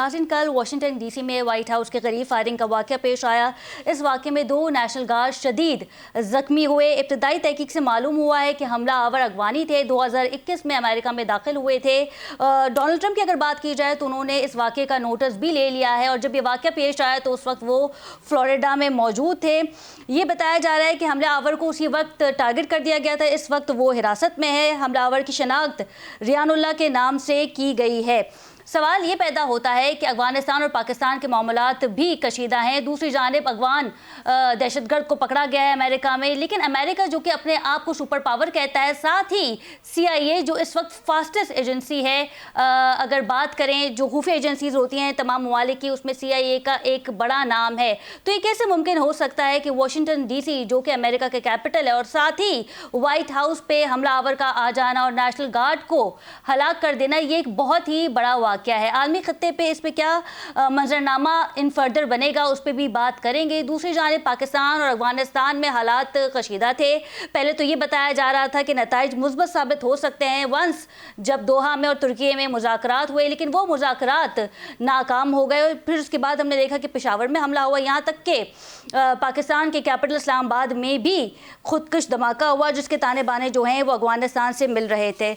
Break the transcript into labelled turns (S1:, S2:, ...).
S1: ناظرین کل Washington D C میں وائٹ ہاؤس کے قریب فائرنگ کا واقعہ پیش آیا۔ اس واقعے میں 2 نیشنل گارڈ شدید زخمی ہوئے۔ ابتدائی تحقیق سے معلوم ہوا ہے کہ حملہ آور افغانی تھے، 2021 میں امریکہ میں داخل ہوئے تھے۔ ڈونلڈ ٹرمپ کی اگر بات کی جائے تو انہوں نے اس واقعے کا نوٹس بھی لے لیا ہے، اور جب یہ واقعہ پیش آیا تو اس وقت وہ فلوریڈا میں موجود تھے۔ یہ بتایا جا رہا ہے کہ حملہ آور کو اسی وقت ٹارگٹ کر دیا گیا تھا۔ اس وقت وہ حراست میں ہے۔ حملہ آور کی شناخت ریان اللہ کے نام سے کی گئی ہے۔ سوال یہ پیدا ہوتا ہے کہ افغانستان اور پاکستان کے معاملات بھی کشیدہ ہیں۔ دوسری جانب افغان دہشت گرد کو پکڑا گیا ہے امریکہ میں، لیکن امریکہ جو کہ اپنے آپ کو سپر پاور کہتا ہے، ساتھ ہی CIA جو اس وقت فاسٹسٹ ایجنسی ہے، اگر بات کریں جو خفیہ ایجنسیز ہوتی ہیں تمام ممالک کی، اس میں CIA کا ایک بڑا نام ہے۔ تو یہ کیسے ممکن ہو سکتا ہے کہ واشنگٹن ڈی سی جو کہ امریکہ کے کیپٹل ہے، اور ساتھ ہی وائٹ ہاؤس پہ حملہ آور کا آ جانا اور نیشنل گارڈ کو ہلاک کر دینا، یہ ایک بہت ہی بڑا واقعہ ہے۔ عالمی خطے پہ اس پہ کیا منظرنامہ ان فردر بنے گا، اس پہ بھی بات کریں گے۔ دوسری جانب پاکستان اور افغانستان میں حالات کشیدہ تھے۔ پہلے تو یہ بتایا جا رہا تھا کہ نتائج مثبت ثابت ہو سکتے ہیں ونس جب دوحہ میں اور ترکیے میں مذاکرات ہوئے، لیکن وہ مذاکرات ناکام ہو گئے۔ پھر اس کے بعد ہم نے دیکھا کہ پشاور میں حملہ ہوا، یہاں تک کہ پاکستان کے کیپٹل اسلام آباد میں بھی خودکش دھماکہ ہوا، جس کے تانے بانے جو ہیں وہ افغانستان سے مل رہے تھے۔